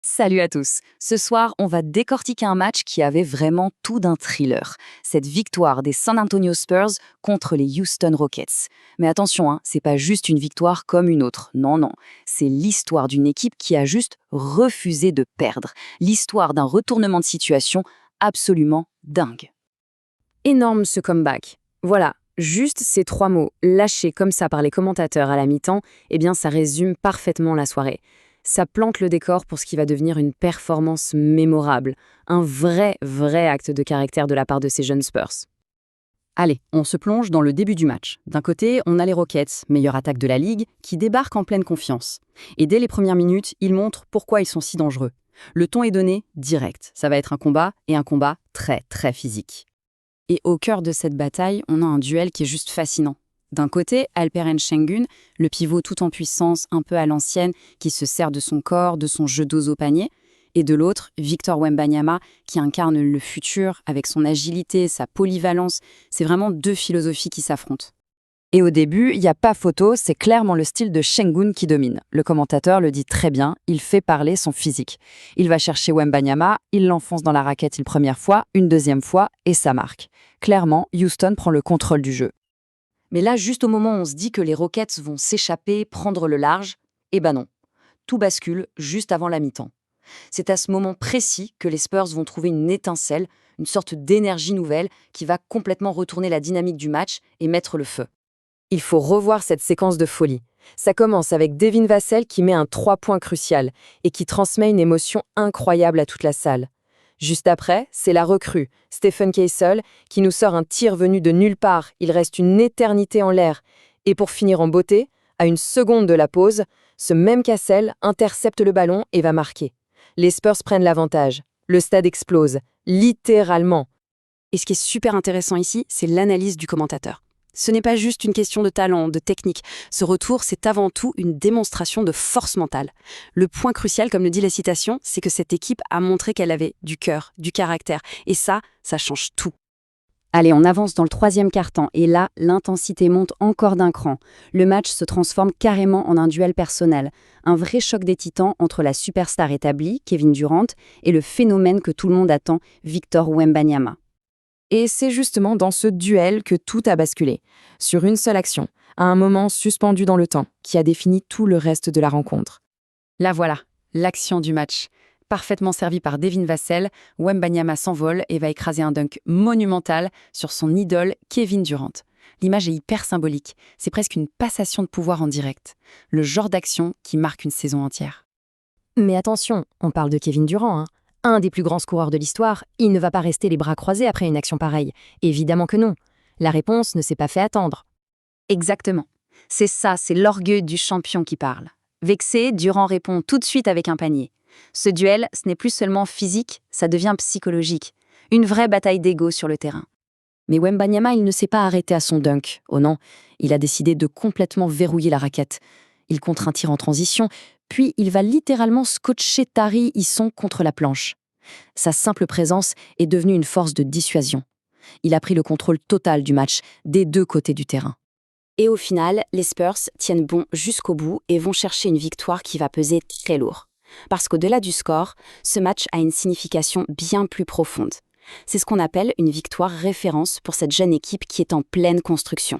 Salut à tous. Ce soir, on va décortiquer un match qui avait vraiment tout d'un thriller. Cette victoire des San Antonio Spurs contre les Houston Rockets. Mais attention, c'est pas juste une victoire comme une autre. Non, non. C'est l'histoire d'une équipe qui a juste refusé de perdre. L'histoire d'un retournement de situation absolument dingue. Énorme ce comeback. Voilà, juste ces trois mots, lâchés comme ça par les commentateurs à la mi-temps, eh bien ça résume parfaitement la soirée. Ça plante le décor pour ce qui va devenir une performance mémorable, un vrai acte de caractère de la part de ces jeunes Spurs. Allez, on se plonge dans le début du match. D'un côté, on a les Rockets, meilleure attaque de la ligue, qui débarquent en pleine confiance. Et dès les premières minutes, ils montrent pourquoi ils sont si dangereux. Le ton est donné direct. Ça va être un combat, et un combat très physique. Et au cœur de cette bataille, on a un duel qui est juste fascinant. D'un côté, Alperen Şengün, le pivot tout en puissance, un peu à l'ancienne, qui se sert de son corps, de son jeu d'ose au panier. Et de l'autre, Victor Wembanyama, qui incarne le futur avec son agilité, sa polyvalence. C'est vraiment deux philosophies qui s'affrontent. Et au début, il n'y a pas photo, c'est clairement le style de Şengün qui domine. Le commentateur le dit très bien, il fait parler son physique. Il va chercher Wembanyama, il l'enfonce dans la raquette une première fois, une deuxième fois, et ça marque. Clairement, Houston prend le contrôle du jeu. Mais là, juste au moment où on se dit que les Rockets vont s'échapper, prendre le large, eh ben non. Tout bascule juste avant la mi-temps. C'est à ce moment précis que les Spurs vont trouver une étincelle, une sorte d'énergie nouvelle qui va complètement retourner la dynamique du match et mettre le feu. Il faut revoir cette séquence de folie. Ça commence avec Devin Vassell qui met un 3 points crucial et qui transmet une émotion incroyable à toute la salle. Juste après, c'est la recrue, Stephen Castle, qui nous sort un tir venu de nulle part. Il reste une éternité en l'air. Et pour finir en beauté, à une seconde de la pause, ce même Castle intercepte le ballon et va marquer. Les Spurs prennent l'avantage. Le stade explose, littéralement. Et ce qui est super intéressant ici, c'est l'analyse du commentateur. Ce n'est pas juste une question de talent, de technique. Ce retour, c'est avant tout une démonstration de force mentale. Le point crucial, comme le dit la citation, c'est que cette équipe a montré qu'elle avait du cœur, du caractère. Et ça change tout. Allez, on avance dans le troisième quart-temps. Et là, l'intensité monte encore d'un cran. Le match se transforme carrément en un duel personnel. Un vrai choc des titans entre la superstar établie, Kevin Durant, et le phénomène que tout le monde attend, Victor Wembanyama. Et c'est justement dans ce duel que tout a basculé. Sur une seule action, à un moment suspendu dans le temps, qui a défini tout le reste de la rencontre. Là voilà, l'action du match. Parfaitement servi par Devin Vassell, Wembanyama s'envole et va écraser un dunk monumental sur son idole Kevin Durant. L'image est hyper symbolique, c'est presque une passation de pouvoir en direct. Le genre d'action qui marque une saison entière. Mais attention, on parle de Kevin Durant, Un des plus grands scoreurs de l'histoire, il ne va pas rester les bras croisés après une action pareille. Évidemment que non. La réponse ne s'est pas fait attendre. Exactement. C'est ça, c'est l'orgueil du champion qui parle. Vexé, Durant répond tout de suite avec un panier. Ce duel, ce n'est plus seulement physique, ça devient psychologique. Une vraie bataille d'ego sur le terrain. Mais Wembanyama, il ne s'est pas arrêté à son dunk. Oh non, il a décidé de complètement verrouiller la raquette. Il contre un tir en transition, puis il va littéralement scotcher Tari Eason contre la planche. Sa simple présence est devenue une force de dissuasion. Il a pris le contrôle total du match, des deux côtés du terrain. Et au final, les Spurs tiennent bon jusqu'au bout et vont chercher une victoire qui va peser très lourd. Parce qu'au-delà du score, ce match a une signification bien plus profonde. C'est ce qu'on appelle une victoire référence pour cette jeune équipe qui est en pleine construction.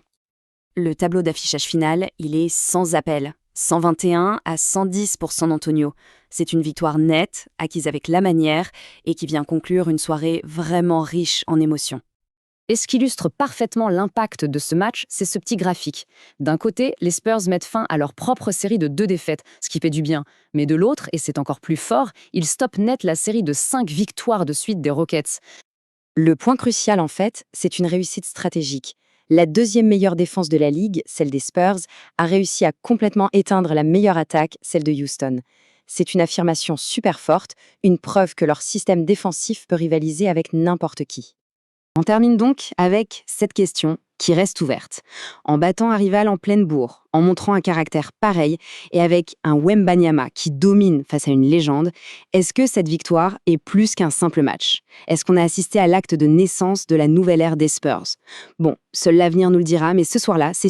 Le tableau d'affichage final, il est sans appel. 121 à 110 pour San Antonio. C'est une victoire nette, acquise avec la manière, et qui vient conclure une soirée vraiment riche en émotions. Et ce qui illustre parfaitement l'impact de ce match, c'est ce petit graphique. D'un côté, les Spurs mettent fin à leur propre série de 2 défaites, ce qui fait du bien. Mais de l'autre, et c'est encore plus fort, ils stoppent net la série de 5 victoires de suite des Rockets. Le point crucial, en fait, c'est une réussite stratégique. La deuxième meilleure défense de la ligue, celle des Spurs, a réussi à complètement éteindre la meilleure attaque, celle de Houston. C'est une affirmation super forte, une preuve que leur système défensif peut rivaliser avec n'importe qui. On termine donc avec cette question qui reste ouverte. En battant un rival en pleine bourre, en montrant un caractère pareil et avec un Wembanyama qui domine face à une légende, est-ce que cette victoire est plus qu'un simple match? Est-ce qu'on a assisté à l'acte de naissance de la nouvelle ère des Spurs? Bon, seul l'avenir nous le dira, mais ce soir-là, c'est